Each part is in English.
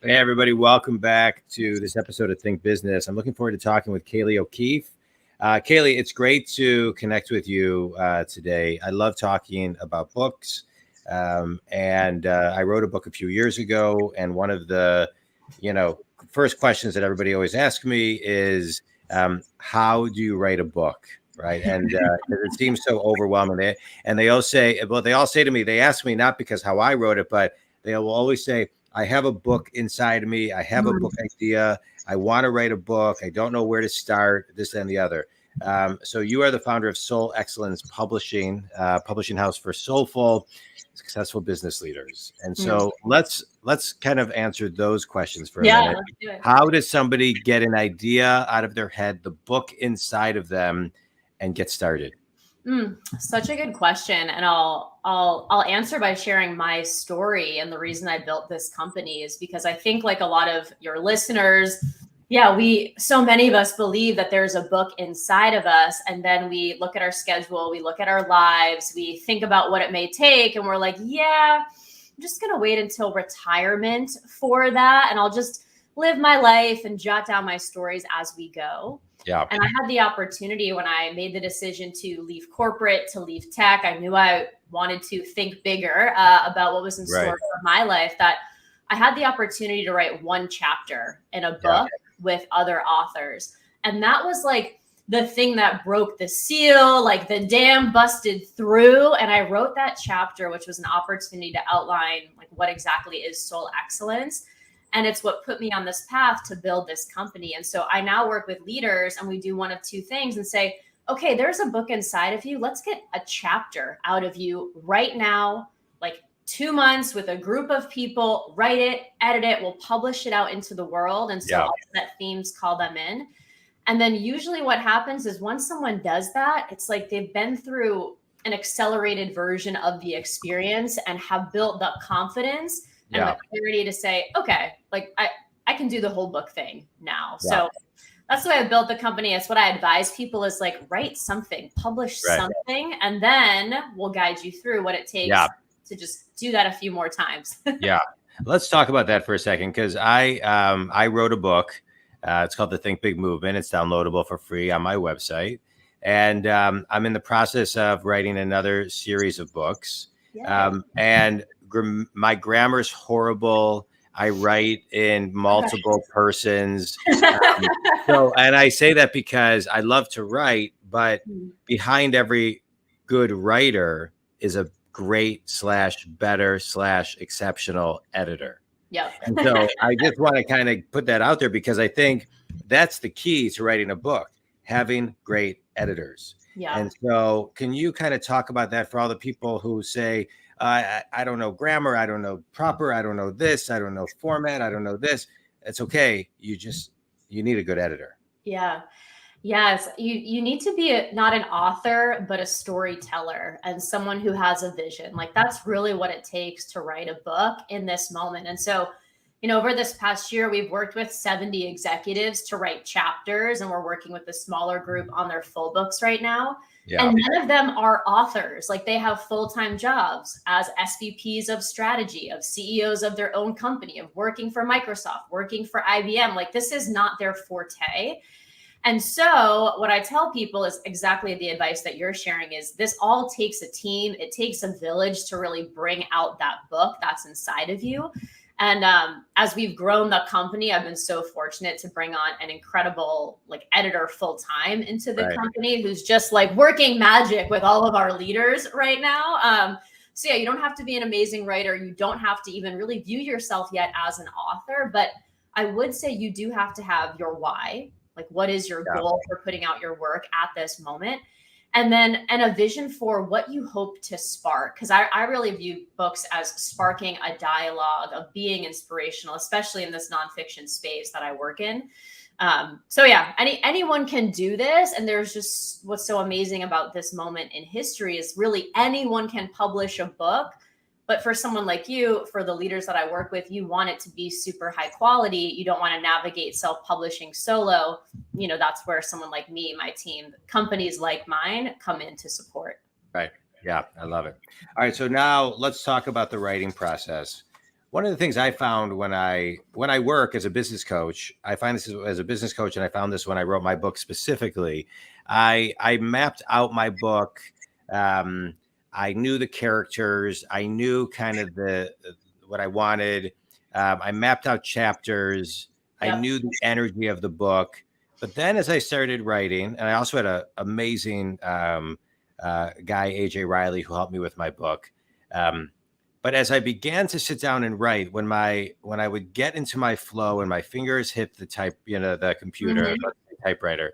Hey, everybody. Welcome back to this episode of Think Business. I'm looking forward to talking with Kayleigh O'Keefe. Kayleigh, it's great to connect with you today. I love talking about books. I wrote a book a few years ago. And one of the, first questions that everybody always asks me is, how do you write a book? Right. And it seems so overwhelming. They all say to me, they ask me not because how I wrote it, but they will always say, I have a book inside of me. I have a book idea. I want to write a book. I don't know where to start, this and the other. So you are the founder of Soul Excellence Publishing, publishing house for soulful, successful business leaders. And so let's kind of answer those questions for a minute. Let's do it. How does somebody get an idea out of their head, the book inside of them, and get started? Such a good question. And I'll answer by sharing my story. And the reason I built this company is because I think, like a lot of your listeners, so many of us believe that there's a book inside of us. And then we look at our schedule, we look at our lives, we think about what it may take. And we're like, I'm just going to wait until retirement for that. And I'll just live my life and jot down my stories as we go. Yeah. And I had the opportunity when I made the decision to leave corporate, to leave tech. I knew I wanted to think bigger about what was in store for my life, that I had the opportunity to write one chapter in a book with other authors. And that was like the thing that broke the seal, like the dam busted through. And I wrote that chapter, which was an opportunity to outline like what exactly is soul excellence. And it's what put me on this path to build this company. And so I now work with leaders, and we do one of two things and say, okay, there's a book inside of you. Let's get a chapter out of you right now, like 2 months with a group of people, write it, edit it, we'll publish it out into the world. And so I'll set themes, call them in. And then usually what happens is once someone does that, it's like they've been through an accelerated version of the experience and have built the confidence and the clarity to say, okay, like I can do the whole book thing now. So that's the way I built the company. It's what I advise people is like, write something, publish something, and then we'll guide you through what it takes to just do that a few more times. Let's talk about that for a second, because I wrote a book. It's called The Think Big Movement. It's downloadable for free on my website. And I'm in the process of writing another series of books. And my grammar's horrible. I write in multiple persons. And I say that because I love to write, but behind every good writer is a great / better / exceptional editor. And so I just want to kind of put that out there, because I think that's the key to writing a book, having great editors. And so can you kind of talk about that for all the people who say, I don't know grammar, I don't know proper, I don't know this, I don't know format, I don't know this. It's okay. You need a good editor. Yes. You need to be not an author, but a storyteller and someone who has a vision. Like that's really what it takes to write a book in this moment. And so, over this past year, we've worked with 70 executives to write chapters, and we're working with a smaller group on their full books right now. And none of them are authors. Like they have full-time jobs as SVPs of strategy, of CEOs of their own company, of working for Microsoft, working for IBM. Like this is not their forte. And so what I tell people is exactly the advice that you're sharing is this all takes a team. It takes a village to really bring out that book that's inside of you. And as we've grown the company, I've been so fortunate to bring on an incredible editor full time into the company who's just like working magic with all of our leaders right now. So you don't have to be an amazing writer. You don't have to even really view yourself yet as an author. But I would say you do have to have your why. Like what is your goal for putting out your work at this moment? And a vision for what you hope to spark. Because I really view books as sparking a dialogue of being inspirational, especially in this nonfiction space that I work in. Anyone can do this. And there's just what's so amazing about this moment in history is really anyone can publish a book. But for someone like you, for the leaders that I work with, you want it to be super high quality. You don't want to navigate self-publishing solo. That's where someone like me, my team, companies like mine come in to support. Right. Yeah, I love it. All right. So now let's talk about the writing process. one of the things I found when I work as a business coach, I find this as a business coach, and I found this when I wrote my book specifically. I mapped out my book. I knew the characters. I knew kind of what I wanted. I mapped out chapters. I Yep. knew the energy of the book. But then as I started writing, and I also had an amazing guy, AJ Riley, who helped me with my book. But as I began to sit down and write, when I would get into my flow and my fingers hit the computer, the typewriter,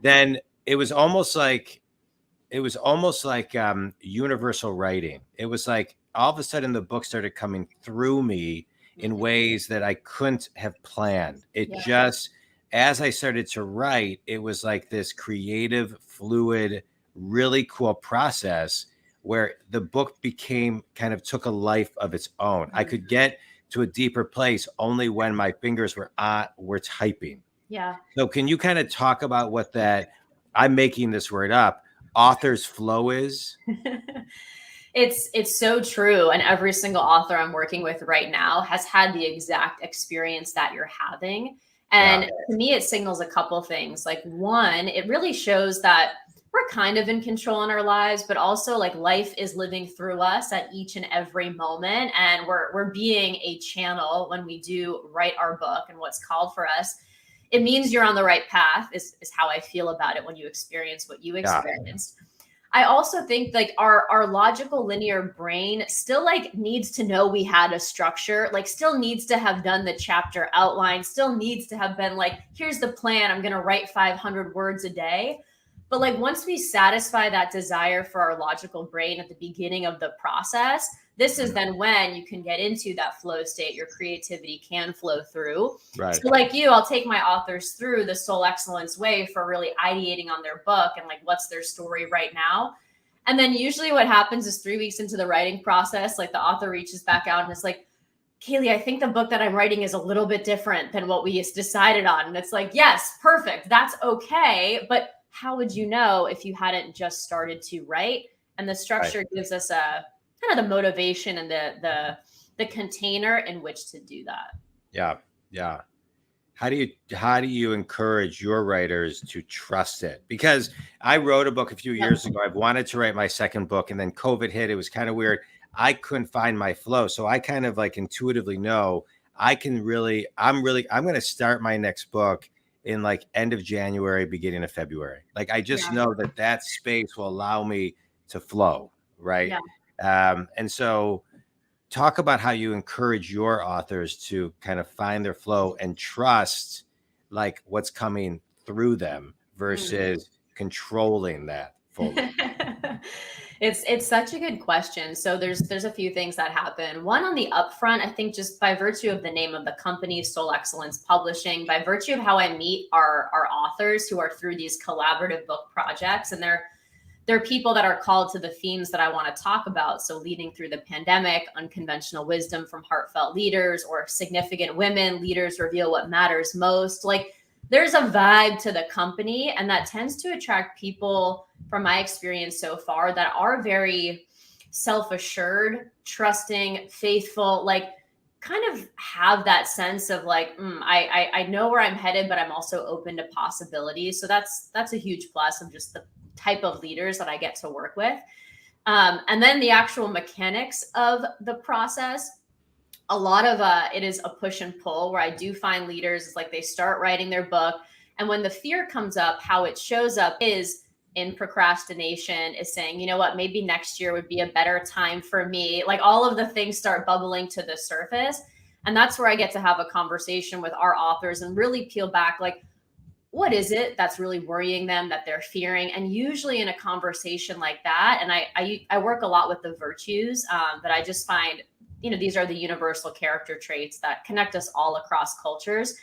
then it was almost like universal writing. It was like all of a sudden the book started coming through me in ways that I couldn't have planned. It just, as I started to write, it was like this creative, fluid, really cool process where the book took a life of its own. I could get to a deeper place only when my fingers were typing. Yeah. So can you kind of talk about what that, I'm making this word up, author's flow is? It's so true. And every single author I'm working with right now has had the exact experience that you're having. And to me, it signals a couple things. Like, one, it really shows that we're kind of in control in our lives, but also like life is living through us at each and every moment. And we're being a channel when we do write our book and what's called for us. It means you're on the right path is how I feel about it when you experience what you experienced. I also think like our logical linear brain still like needs to know we had a structure, like still needs to have done the chapter outline, still needs to have been like, here's the plan. I'm going to write 500 words a day. But like once we satisfy that desire for our logical brain at the beginning of the process, this is then when you can get into that flow state. Your creativity can flow through. Right. So like you, I'll take my authors through the soul excellence way for really ideating on their book and like what's their story right now. And then usually what happens is 3 weeks into the writing process, like the author reaches back out and is like, Kayleigh, I think the book that I'm writing is a little bit different than what we decided on. And it's like, yes, perfect. That's okay. But how would you know if you hadn't just started to write? And the structure gives us a kind of the motivation and the container in which to do that. Yeah. How do you encourage your writers to trust it? Because I wrote a book a few years ago. I've wanted to write my second book, and then COVID hit. It was kind of weird. I couldn't find my flow. So I kind of like intuitively know I'm going to start my next book in like end of January, beginning of February. Like I just know that space will allow me to flow. Right. Yeah. And so talk about how you encourage your authors to kind of find their flow and trust like what's coming through them versus controlling that fully. It's such a good question. So there's a few things that happen. One, on the upfront, I think just by virtue of the name of the company, Soul Excellence Publishing, by virtue of how I meet our authors who are through these collaborative book projects, and they're people that are called to the themes that I want to talk about. So leading through the pandemic, unconventional wisdom from heartfelt leaders, or significant women, leaders reveal what matters most. Like there's a vibe to the company, and that tends to attract people, from my experience so far, that are very self-assured, trusting, faithful, like kind of have that sense of like, I know where I'm headed, but I'm also open to possibilities. So that's a huge plus of just the type of leaders that I get to work with. And then the actual mechanics of the process, a lot of it is a push and pull, where I do find leaders, it's like they start writing their book, and when the fear comes up, how it shows up is in procrastination, is saying, you know what, maybe next year would be a better time for me. Like all of the things start bubbling to the surface. And that's where I get to have a conversation with our authors and really peel back, like, what is it that's really worrying them, that they're fearing? And usually in a conversation like that, and I work a lot with the virtues, but I just find, these are the universal character traits that connect us all across cultures.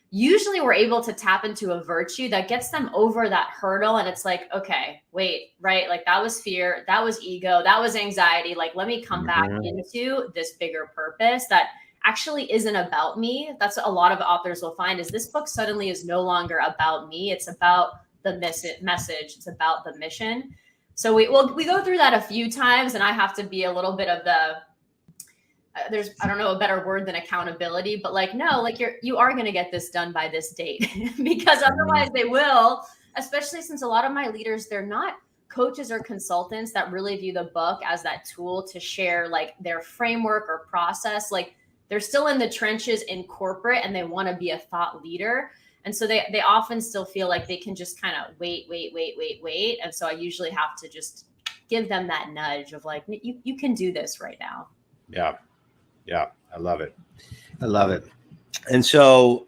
Usually we're able to tap into a virtue that gets them over that hurdle. And it's like, okay, wait, right? Like that was fear, that was ego, that was anxiety. Like, let me come back into this bigger purpose that actually isn't about me. That's what a lot of authors will find, is this book suddenly is no longer about me. It's about the message. It's about the mission. So we go through that a few times, and I have to be a little bit of there's, I don't know a better word than accountability, but like, no, like you are going to get this done by this date because otherwise they will, especially since a lot of my leaders, they're not coaches or consultants that really view the book as that tool to share like their framework or process. Like they're still in the trenches in corporate and they want to be a thought leader. And so they often still feel like they can just kind of wait. And so I usually have to just give them that nudge of like, you can do this right now. Yeah. Yeah. I love it. I love it. And so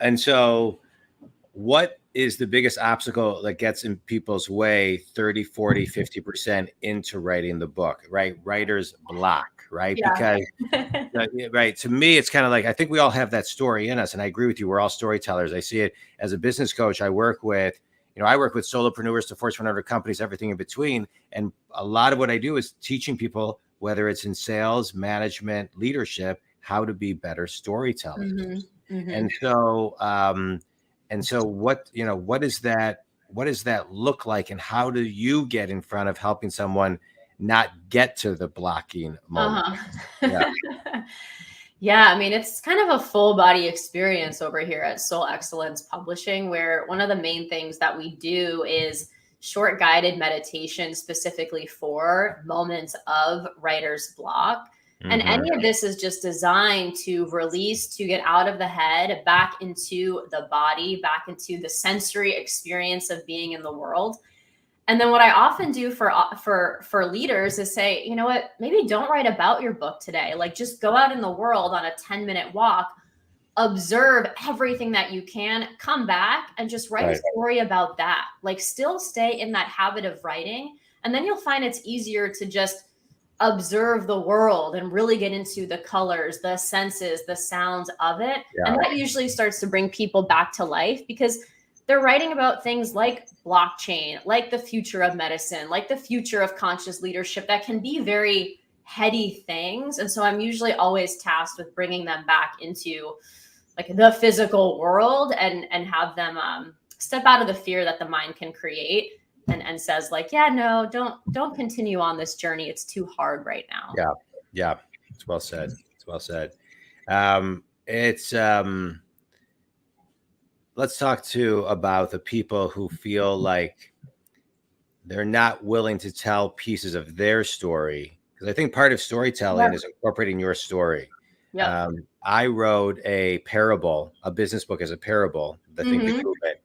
what is the biggest obstacle that gets in people's way 30, 40, 50% into writing the book, right? Writer's block, right? Yeah. Because, right. To me, it's kind of like, I think we all have that story in us. And I agree with you. We're all storytellers. I see it as a business coach. I work with solopreneurs to Fortune 100 companies, everything in between. And a lot of what I do is teaching people, whether it's in sales, management, leadership, how to be better storytellers. Mm-hmm. Mm-hmm. And so what does that look like, and how do you get in front of helping someone not get to the blocking moment? Yeah. Yeah, I mean, it's kind of a full body experience over here at Soul Excellence Publishing, where one of the main things that we do is short guided meditation specifically for moments of writer's block. And any of this is just designed to release, to get out of the head, back into the body, back into the sensory experience of being in the world. And then what I often do for leaders is say, you know what, maybe don't write about your book today. Like just go out in the world on a 10-minute walk, observe everything that you can, come back and just write a story about that. Like still stay in that habit of writing. And then you'll find it's easier to just observe the world and really get into the colors, the senses, the sounds of it. Yeah. And that usually starts to bring people back to life because they're writing about things like blockchain, like the future of medicine, like the future of conscious leadership that can be very heady things. And so I'm usually always tasked with bringing them back into like the physical world and have them step out of the fear that the mind can create and says like, yeah, no, don't continue on this journey. It's too hard right now. Yeah. Yeah. It's well said. It's well said. Let's talk about the people who feel like they're not willing to tell pieces of their story. Because I think part of storytelling is incorporating your story. Yep. I wrote a business book as a parable, the Think Big Movement.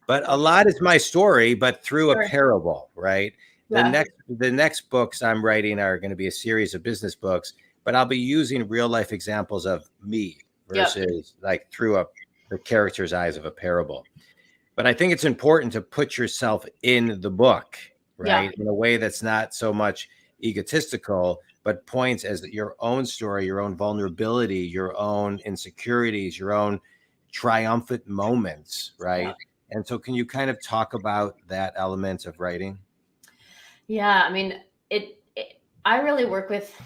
But a lot is my story, but through a parable, right? Yeah. The next books I'm writing are going to be a series of business books, but I'll be using real life examples of me versus like through the character's eyes of a parable. But I think it's important to put yourself in the book, right? In a way that's not so much egotistical, but points as your own story, your own vulnerability, your own insecurities, your own triumphant moments, right? Yeah. And so can you kind of talk about that element of writing? Yeah, I mean, I really work with,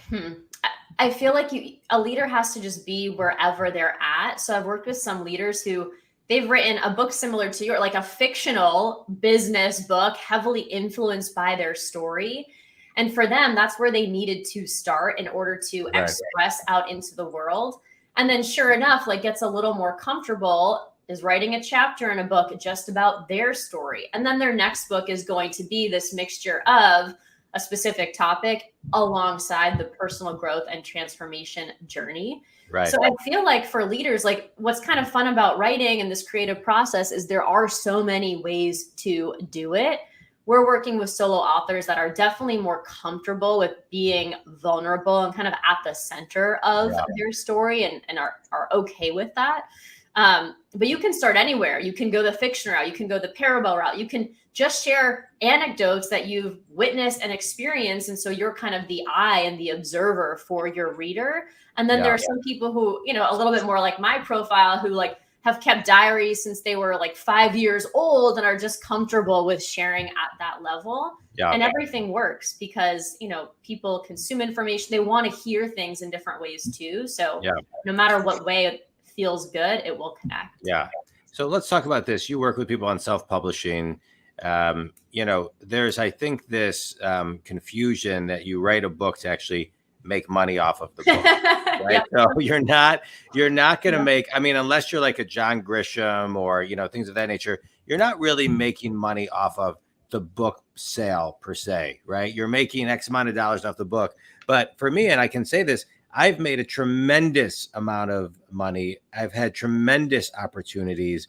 I feel like a leader has to just be wherever they're at. So I've worked with some leaders who they've written a book similar to yours, like a fictional business book, heavily influenced by their story. And for them, that's where they needed to start in order to express out into the world. And then sure enough, like gets a little more comfortable, is writing a chapter in a book just about their story. And then their next book is going to be this mixture of a specific topic alongside the personal growth and transformation journey. Right. So I feel like for leaders, like what's kind of fun about writing and this creative process is there are so many ways to do it. We're working with solo authors that are definitely more comfortable with being vulnerable and kind of at the center of their story and are okay with that. But you can start anywhere. You can go the fiction route. You can go the parable route. You can just share anecdotes that you've witnessed and experienced. And so you're kind of the eye and the observer for your reader. And then there are some people who, a little bit more like my profile who like have kept diaries since they were like 5 years old and are just comfortable with sharing at that level. Yeah. And everything works because, people consume information. They want to hear things in different ways too. So no matter what way it feels good, it will connect. Yeah. So let's talk about this. You work with people on self-publishing. There's, I think, this confusion that you write a book to actually make money off of the book. Right. Yeah. So you're not going to make, I mean, unless you're like a John Grisham or, you know, things of that nature, you're not really making money off of the book sale per se, right? You're making X amount of dollars off the book. But for me, and I can say this, I've made a tremendous amount of money. I've had tremendous opportunities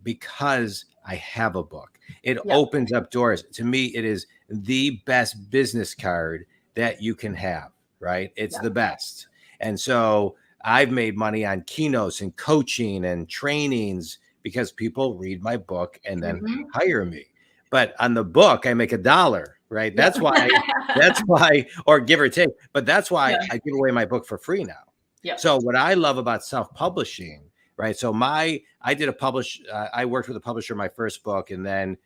because I have a book. It opens up doors. To me, it is the best business card that you can have, right? It's the best. And so I've made money on keynotes and coaching and trainings because people read my book and then hire me. But on the book, I make $1, right? That's why, or give or take, but that's why I give away my book for free now. Yeah. So what I love about self-publishing, right? So I worked with a publisher my first book, and then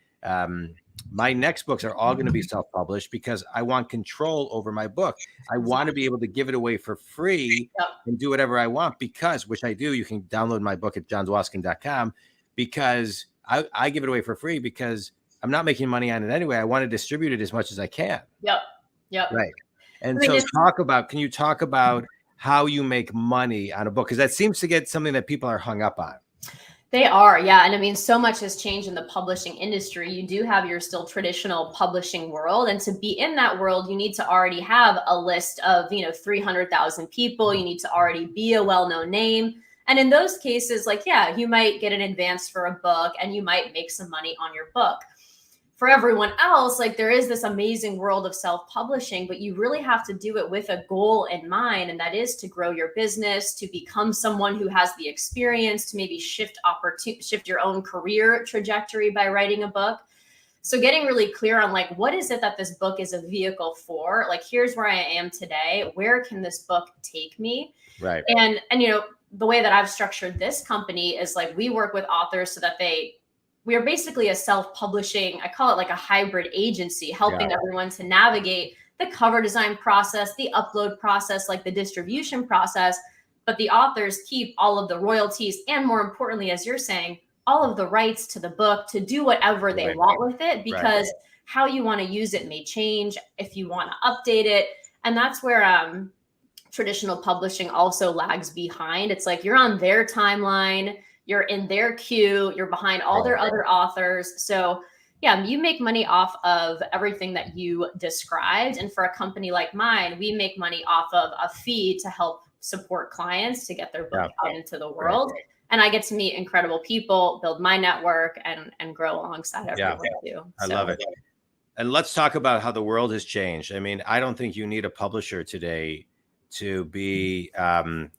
my next books are all going to be self-published because I want control over my book. I want to be able to give it away for free and do whatever I want because, which I do, you can download my book at johndwoskin.com because I give it away for free because I'm not making money on it anyway. I want to distribute it as much as I can. Yep. Right. And so can you talk about how you make money on a book? Because that seems to get something that people are hung up on. They are, yeah. And I mean, so much has changed in the publishing industry. You do have your still traditional publishing world. And to be in that world, you need to already have a list of, 300,000 people. You need to already be a well-known name. And in those cases, you might get an advance for a book and you might make some money on your book. For everyone else, there is this amazing world of self-publishing, but you really have to do it with a goal in mind. And that is to grow your business, to become someone who has the experience, to maybe shift your own career trajectory by writing a book. So getting really clear on what is it that this book is a vehicle for? Here's where I am today. Where can this book take me? Right. And the way that I've structured this company is we work with authors so that we are basically a self-publishing, I call it a hybrid agency, helping everyone to navigate the cover design process, the upload process, the distribution process. But the authors keep all of the royalties and, more importantly, as you're saying, all of the rights to the book to do whatever they want with it, because how you want to use it may change if you want to update it. And that's where traditional publishing also lags behind. It's you're on their timeline. You're in their queue, you're behind all their other authors. So you make money off of everything that you described. And for a company like mine, we make money off of a fee to help support clients to get their book out into the world. And I get to meet incredible people, build my network, and grow alongside everyone too. I love it. And let's talk about how the world has changed. I mean, I don't think you need a publisher today to be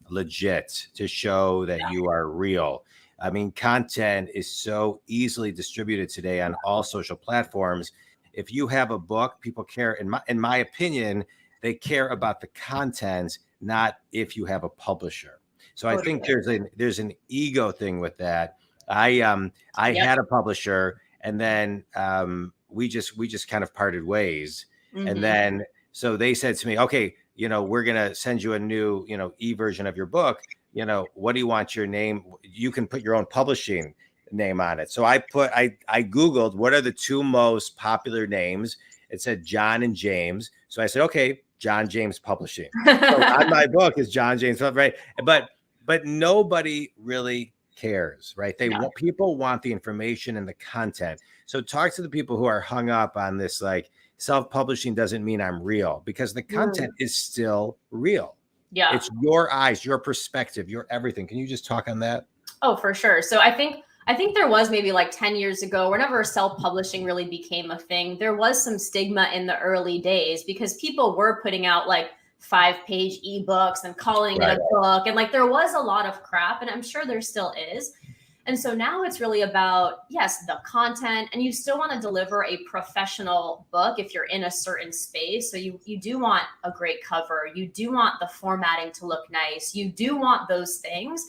legit, to show that you are real. I mean, content is so easily distributed today on all social platforms. If you have a book, people care, in my opinion, they care about the content, not if you have a publisher. So I think there's an ego thing with that. I had a publisher, and then we just kind of parted ways. And then so they said to me, okay, we're going to send you a new, e-version of your book. What do you want your name? You can put your own publishing name on it. So I Googled what are the two most popular names. It said John and James. So I said, okay, John James Publishing. So on my book is John James, right? But nobody really cares, right? People want the information and the content. So talk to the people who are hung up on this, self-publishing doesn't mean I'm real, because the content is still real. Yeah. It's your eyes, your perspective, your everything. Can you just talk on that? Oh, for sure. So I think there was maybe 10 years ago, whenever self-publishing really became a thing, there was some stigma in the early days because people were putting out 5-page ebooks and calling it a book. And there was a lot of crap, and I'm sure there still is. And so now it's really about, the content, and you still want to deliver a professional book if you're in a certain space. So you do want a great cover. You do want the formatting to look nice. You do want those things,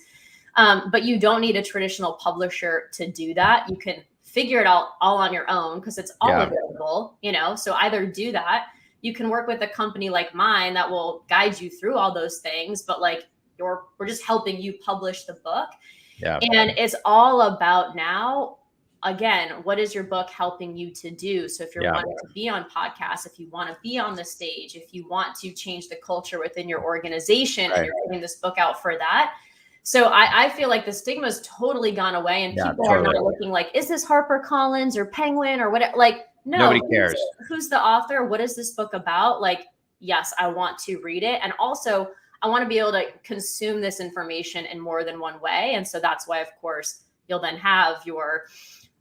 but you don't need a traditional publisher to do that. You can figure it out all on your own because it's all available, so either do that. You can work with a company like mine that will guide you through all those things, but we're just helping you publish the book. Yeah. And it's all about now again, what is your book helping you to do? So if you're Yeah. wanting to be on podcasts, if you want to be on the stage, if you want to change the culture within your organization, and you're putting this book out for that. So I feel like the stigma has totally gone away, and people are not looking like, is this HarperCollins or Penguin or whatever? Like, no, nobody cares. Who's the author? What is this book about? Like, yes, I want to read it. And also I want to be able to consume this information in more than one way. And so that's why, of course, you'll then have your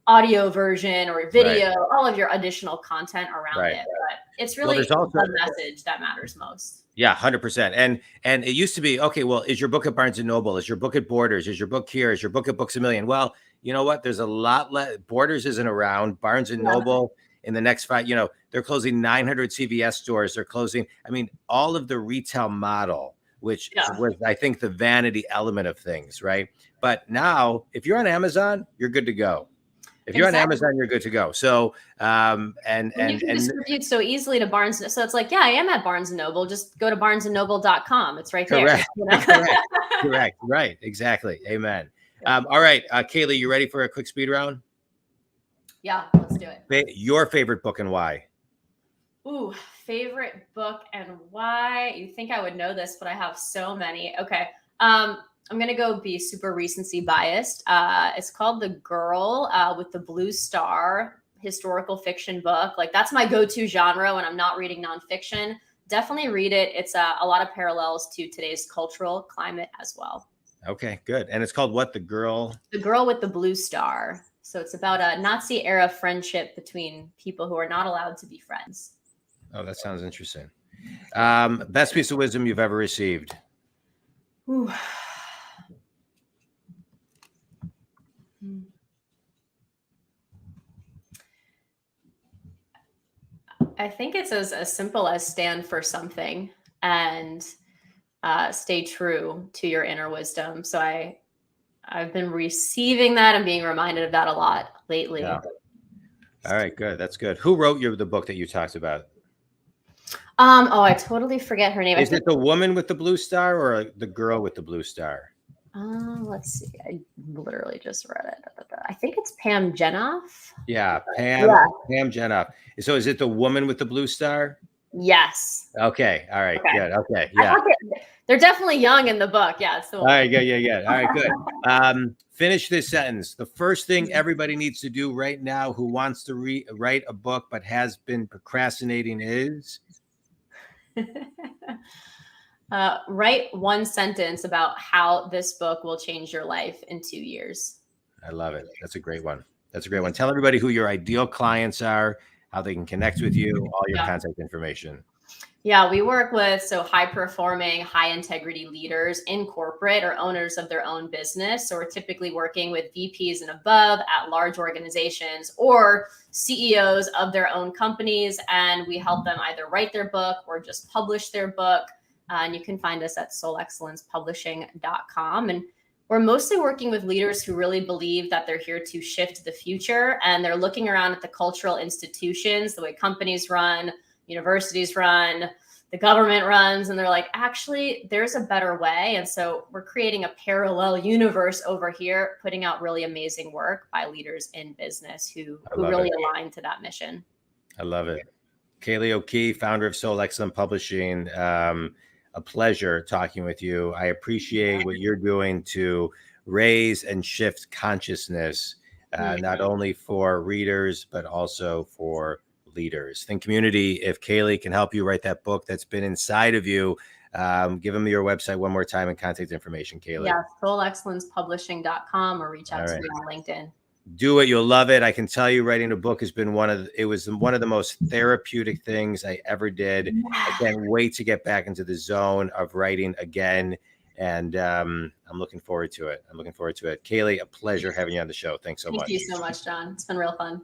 audio version or video, all of your additional content around it. But it's really the message that matters most. Yeah, 100%. And it used to be, okay, well, is your book at Barnes & Noble? Is your book at Borders? Is your book here? Is your book at Books A Million? Well, you know what? There's a lot less. Borders isn't around. Barnes & Noble in the next 5, they're closing 900 CVS stores. They're closing. I mean, all of the retail model, which was, I think, the vanity element of things, right? But now, if you're on Amazon, you're good to go. If you're on Amazon, you're good to go. So, and you can distribute so easily to Barnes. So it's like, yeah, I am at Barnes & Noble. Just go to barnesandnoble.com. It's right there. Correct. Right. Exactly. Amen. All right. Kayleigh, you ready for a quick speed round? Yeah, let's do it. Your favorite book and why? Ooh, favorite book and why? You think I would know this, but I have so many. Okay. I'm going to go be super recency biased. It's called The Girl with the Blue Star, historical fiction book. Like, that's my go-to genre when I'm not reading nonfiction. Definitely read it. It's a lot of parallels to today's cultural climate as well. Okay, good. And it's called what? The Girl? The Girl with the Blue Star. So it's about a Nazi era friendship between people who are not allowed to be friends. Oh, that sounds interesting. Best piece of wisdom you've ever received? Ooh. I think it's as simple as stand for something and stay true to your inner wisdom. So I've been receiving that and being reminded of that a lot lately. Yeah. All right, good. That's good. Who wrote the book that you talked about? Oh, I totally forget her name. Is it the woman with the blue star or the girl with the blue star? Let's see. I literally just read it. I think it's Pam Jenoff. Yeah, Pam Jenoff. So is it the woman with the blue star? Yes. Okay. All right. Okay. Good. Okay. Yeah. They're definitely young in the book. Yeah. So. All right. Yeah. All right. Good. Finish this sentence. The first thing everybody needs to do right now who wants to write a book but has been procrastinating is? Write one sentence about how this book will change your life in 2 years. I love it. That's a great one. Tell everybody who your ideal clients are, how they can connect with you, all your contact information. Yeah, we work with high performing, high integrity leaders in corporate or owners of their own business. So we're typically working with VPs and above at large organizations or CEOs of their own companies. And we help them either write their book or just publish their book. And you can find us at soulexcellencepublishing.com. And we're mostly working with leaders who really believe that they're here to shift the future. And they're looking around at the cultural institutions, the way companies run, universities run, the government runs, and they're like, actually, there's a better way. And so we're creating a parallel universe over here, putting out really amazing work by leaders in business who really align to that mission. I love it. Kayleigh O'Keefe, founder of Soul Excellent Publishing. A pleasure talking with you. I appreciate what you're doing to raise and shift consciousness, not only for readers, but also for leaders. Think community. If Kayleigh can help you write that book that's been inside of you, give them your website one more time and contact information, Kayleigh. Yeah, soulexcellencepublishing.com or reach out to me on LinkedIn. Do it. You'll love it. I can tell you writing a book has been one of the most therapeutic things I ever did. I can't wait to get back into the zone of writing again. And I'm looking forward to it. Kayleigh, a pleasure having you on the show. Thanks so much. Thank you so much, John. It's been real fun.